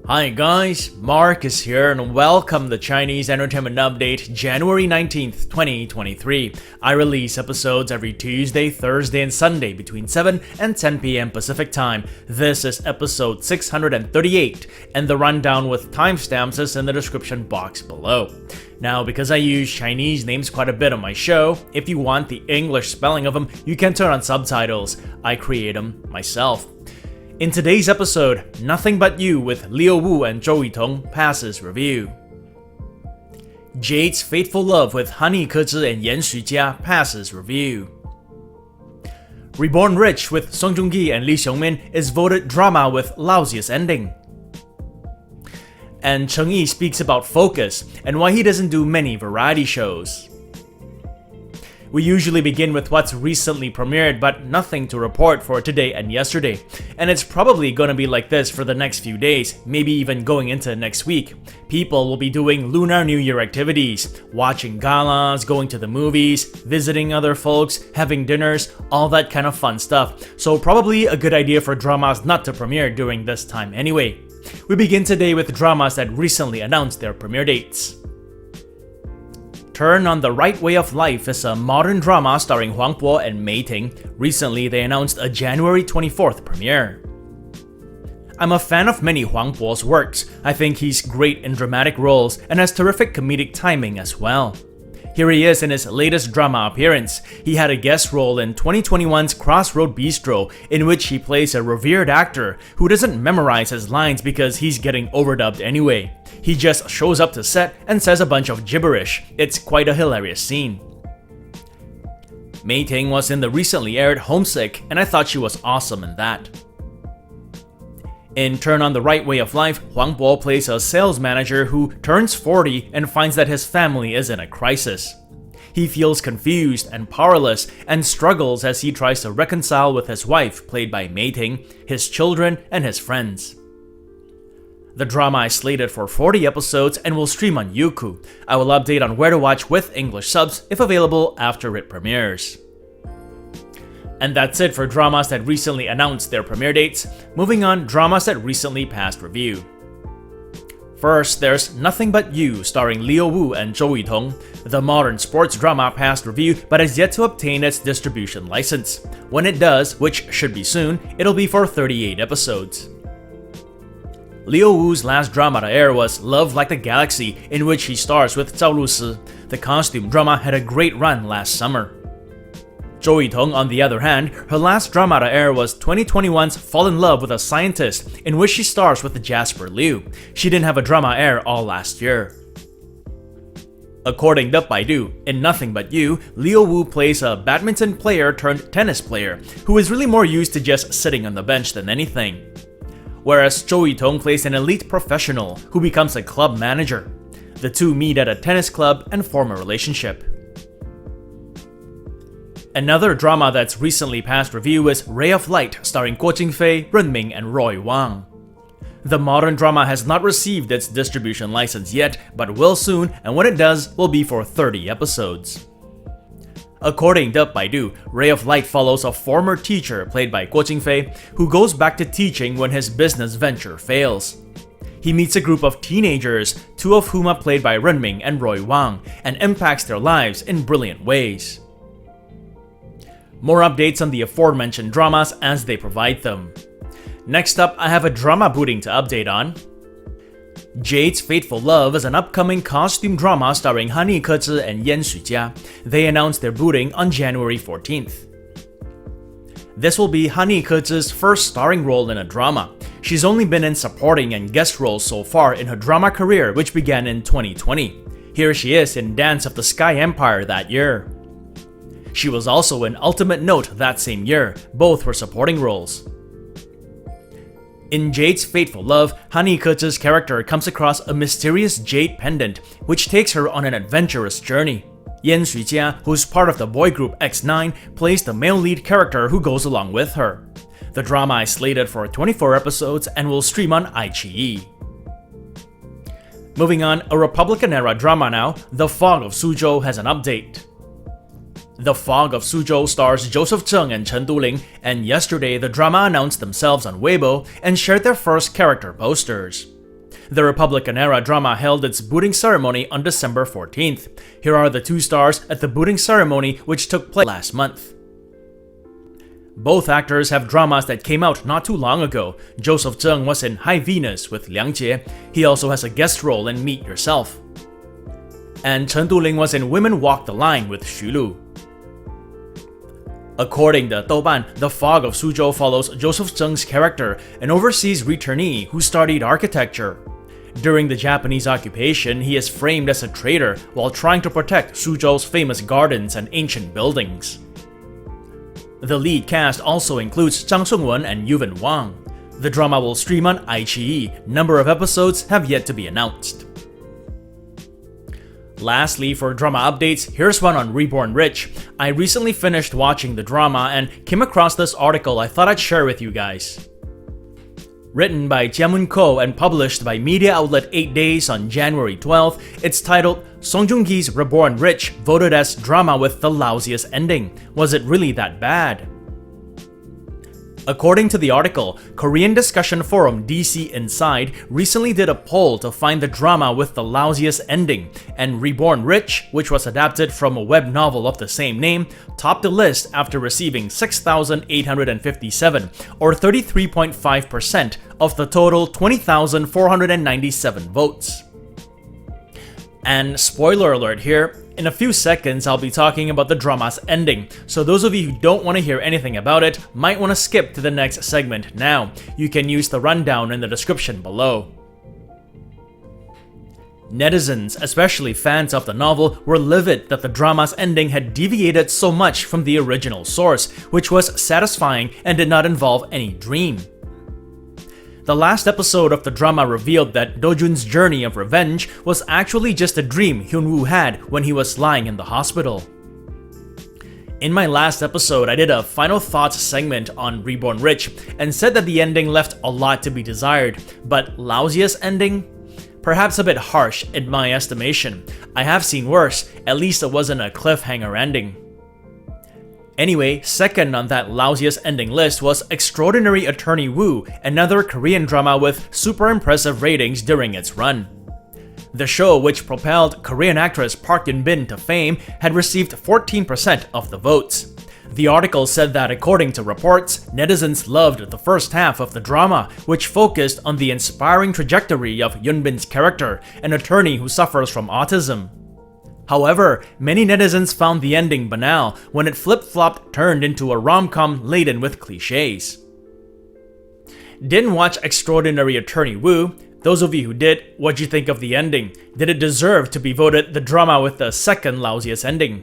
Hi guys, Mark is here and welcome to Chinese Entertainment Update, January 19th, 2023. I release episodes every Tuesday, Thursday, and Sunday between 7 and 10 p.m. Pacific Time. This is episode 638, and the rundown with timestamps is in the description box below. Now, because I use Chinese names quite a bit on my show, if you want the English spelling of them, you can turn on subtitles. I create them myself. In today's episode, Nothing But You with Liu Wu and Zhou Yitong passes review. Jade's Fateful Love with Han Yikezi and Yan Xujia passes review. Reborn Rich with Song Joong-ki and Lee Xiongmin is voted drama with lousiest ending. And Cheng Yi speaks about focus and why he doesn't do many variety shows. We usually begin with what's recently premiered, but nothing to report for today and yesterday. And it's probably gonna be like this for the next few days, maybe even going into next week. People will be doing Lunar New Year activities, watching galas, going to the movies, visiting other folks, having dinners, all that kind of fun stuff. So probably a good idea for dramas not to premiere during this time anyway. We begin today with dramas that recently announced their premiere dates. Turn on the Right Way of Life is a modern drama starring Huang Bo and Mei Ting. Recently, they announced a January 24th premiere. I'm a fan of many Huang Bo's works. I think he's great in dramatic roles and has terrific comedic timing as well. Here he is in his latest drama appearance. He had a guest role in 2021's Crossroad Bistro, in which he plays a revered actor who doesn't memorize his lines because he's getting overdubbed anyway. He just shows up to set and says a bunch of gibberish. It's quite a hilarious scene. Mei Ting was in the recently aired Homesick, and I thought she was awesome in that. In Turn on the Right Way of Life, Huang Bo plays a sales manager who turns 40 and finds that his family is in a crisis. He feels confused and powerless and struggles as he tries to reconcile with his wife, played by Mei Ting, his children, and his friends. The drama is slated for 40 episodes and will stream on Youku. I will update on where to watch with English subs if available after it premieres. And that's it for dramas that recently announced their premiere dates. Moving on, dramas that recently passed review. First, there's Nothing But You starring Liu Wu and Zhou Yitong. The modern sports drama passed review but has yet to obtain its distribution license. When it does, which should be soon, it'll be for 38 episodes. Liu Wu's last drama to air was Love Like the Galaxy, in which he stars with Zhao Lusi. The costume drama had a great run last summer. Zhou Yitong, on the other hand, her last drama to air was 2021's Fall in Love with a Scientist, in which she stars with Jasper Liu. She didn't have a drama air all last year. According to Baidu, in Nothing But You, Liu Wu plays a badminton player turned tennis player, who is really more used to just sitting on the bench than anything. Whereas Zhou Yitong plays an elite professional who becomes a club manager. The two meet at a tennis club and form a relationship. Another drama that's recently passed review is Ray of Light starring Guo Jingfei, Renming, and Roy Wang. The modern drama has not received its distribution license yet, but will soon, and when it does, will be for 30 episodes. According to Baidu, Ray of Light follows a former teacher played by Guo Jingfei who goes back to teaching when his business venture fails. He meets a group of teenagers, two of whom are played by Renming and Roy Wang, and impacts their lives in brilliant ways. More updates on the aforementioned dramas as they provide them. Next up, I have a drama booting to update on. Jade's Fateful Love is an upcoming costume drama starring Han Yikezi and Yan Xujia. They announced their booting on January 14th. This will be Han Yikezi's first starring role in a drama. She's only been in supporting and guest roles so far in her drama career, which began in 2020. Here she is in Dance of the Sky Empire that year. She was also in Ultimate Note that same year. Both were supporting roles. In Jade's Fateful Love, Han Yikezi's character comes across a mysterious jade pendant, which takes her on an adventurous journey. Yan Xujia, who's part of the boy group X9, plays the male lead character who goes along with her. The drama is slated for 24 episodes and will stream on iQIYI. Moving on, a Republican-era drama now, The Fog of Suzhou has an update. The Fog of Suzhou stars Joseph Cheng and Chen Duling, and yesterday the drama announced themselves on Weibo and shared their first character posters. The Republican-era drama held its booting ceremony on December 14th. Here are the two stars at the booting ceremony, which took place last month. Both actors have dramas that came out not too long ago. Joseph Cheng was in High Venus with Liang Jie. He also has a guest role in Meet Yourself. And Chen Duling was in Women Walk the Line with Xu Lu. According to Douban, The Fog of Suzhou follows Joseph Cheng's character, an overseas returnee who studied architecture. During the Japanese occupation, he is framed as a traitor while trying to protect Suzhou's famous gardens and ancient buildings. The lead cast also includes Zhang Songwen and Yuven Wang. The drama will stream on iQIYI. Number of episodes have yet to be announced. Lastly, for drama updates, here's one on Reborn Rich. I recently finished watching the drama and came across this article I thought I'd share with you guys. Written by Jiamun Ko and published by media outlet 8 Days on January 12th, it's titled Song Joong-ki's Reborn Rich voted as drama with the lousiest ending. Was it really that bad? According to the article, Korean discussion forum DC Inside recently did a poll to find the drama with the lousiest ending, and Reborn Rich, which was adapted from a web novel of the same name, topped the list after receiving 6,857, or 33.5% of the total 20,497 votes. And spoiler alert here, in a few seconds I'll be talking about the drama's ending, so those of you who don't want to hear anything about it might want to skip to the next segment now. You can use the rundown in the description below. Netizens, especially fans of the novel, were livid that the drama's ending had deviated so much from the original source, which was satisfying and did not involve any dream. The last episode of the drama revealed that Do-jun's journey of revenge was actually just a dream Hyun-woo had when he was lying in the hospital. In my last episode, I did a final thoughts segment on Reborn Rich and said that the ending left a lot to be desired, but lousiest ending? Perhaps a bit harsh in my estimation. I have seen worse, at least it wasn't a cliffhanger ending. Anyway, second on that lousiest ending list was Extraordinary Attorney Woo, another Korean drama with super impressive ratings during its run. The show, which propelled Korean actress Park Eun-bin to fame, had received 14% of the votes. The article said that according to reports, netizens loved the first half of the drama, which focused on the inspiring trajectory of Yeon-bin's character, an attorney who suffers from autism. However, many netizens found the ending banal when it flip-flopped turned into a rom-com laden with cliches. Didn't watch Extraordinary Attorney Woo? Those of you who did, what'd you think of the ending? Did it deserve to be voted the drama with the second lousiest ending?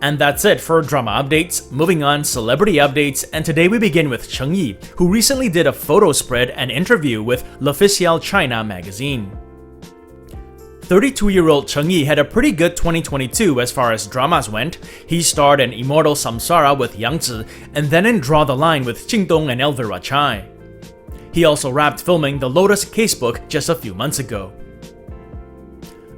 And that's it for drama updates. Moving on, celebrity updates, and today we begin with Cheng Yi, who recently did a photo spread and interview with L'Officiel China magazine. 32-year-old Cheng Yi had a pretty good 2022 as far as dramas went. He starred in Immortal Samsara with Yang Zi, and then in Draw the Line with Jing Dong and Elvira Chai. He also wrapped filming The Lotus Casebook just a few months ago.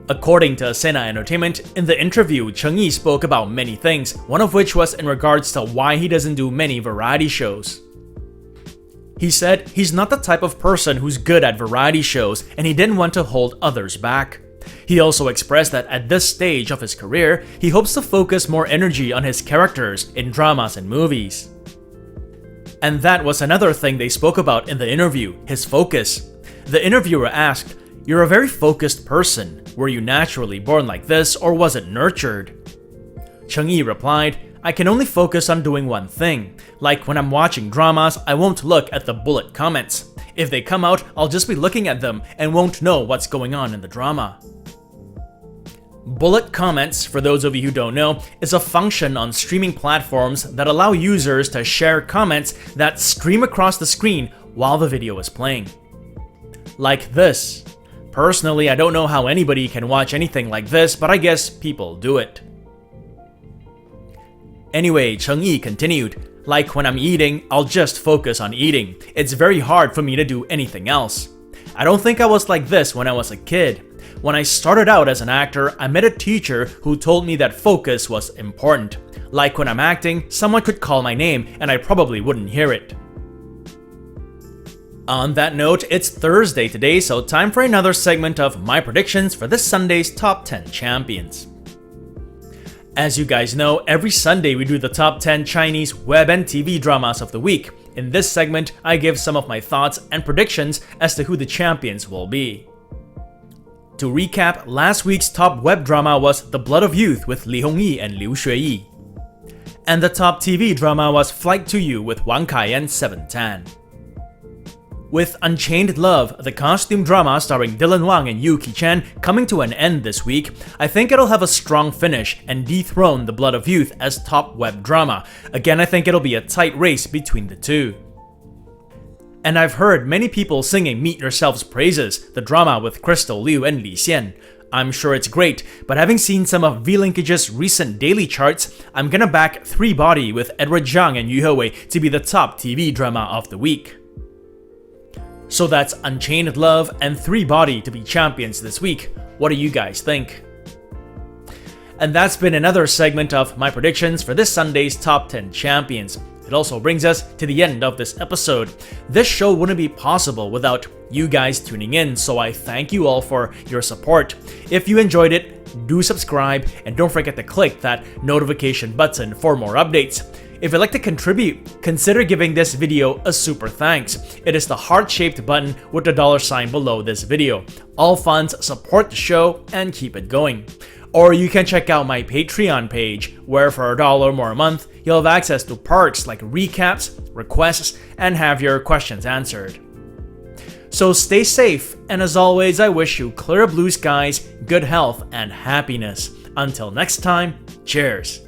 According to Sena Entertainment, in the interview, Cheng Yi spoke about many things, one of which was in regards to why he doesn't do many variety shows. He said he's not the type of person who's good at variety shows, and he didn't want to hold others back. He also expressed that at this stage of his career, he hopes to focus more energy on his characters in dramas and movies. And that was another thing they spoke about in the interview, his focus. The interviewer asked, "You're a very focused person. Were you naturally born like this, or was it nurtured?" Cheng Yi replied, "I can only focus on doing one thing. Like when I'm watching dramas, I won't look at the bullet comments. If they come out, I'll just be looking at them and won't know what's going on in the drama." Bullet comments, for those of you who don't know, is a function on streaming platforms that allow users to share comments that stream across the screen while the video is playing. Like this. Personally, I don't know how anybody can watch anything like this, but I guess people do it. Anyway, Cheng Yi continued, "Like when I'm eating, I'll just focus on eating. It's very hard for me to do anything else. I don't think I was like this when I was a kid. When I started out as an actor, I met a teacher who told me that focus was important. Like when I'm acting, someone could call my name and I probably wouldn't hear it." On that note, it's Thursday today, so time for another segment of my predictions for this Sunday's top 10 champions. As you guys know, every Sunday we do the top 10 Chinese web and TV dramas of the week. In this segment, I give some of my thoughts and predictions as to who the champions will be. To recap, last week's top web drama was The Blood of Youth with Li Hongyi and Liu Xueyi. And the top TV drama was Flight to You with Wang Kai and 7tan. With Unchained Love, the costume drama starring Dylan Wang and Yuki Chen, coming to an end this week, I think it'll have a strong finish and dethrone The Blood of Youth as top web drama. Again, I think it'll be a tight race between the two. And I've heard many people singing Meet Yourself's praises, the drama with Crystal Liu and Li Xian. I'm sure it's great, but having seen some of V-Linkage's recent daily charts, I'm gonna back 3 Body with Edward Zhang and Yu Hewei to be the top TV drama of the week. So that's Unchained Love and 3 Body to be champions this week. What do you guys think? And that's been another segment of my predictions for this Sunday's top 10 champions. It also brings us to the end of this episode. This show wouldn't be possible without you guys tuning in, so I thank you all for your support. If you enjoyed it, do subscribe and don't forget to click that notification button for more updates. If you'd like to contribute, consider giving this video a super thanks. It is the heart-shaped button with the $ below this video. All funds support the show and keep it going. Or you can check out my Patreon page, where for $1 more a month, you'll have access to perks like recaps, requests, and have your questions answered. So stay safe, and as always, I wish you clear blue skies, good health, and happiness. Until next time, cheers!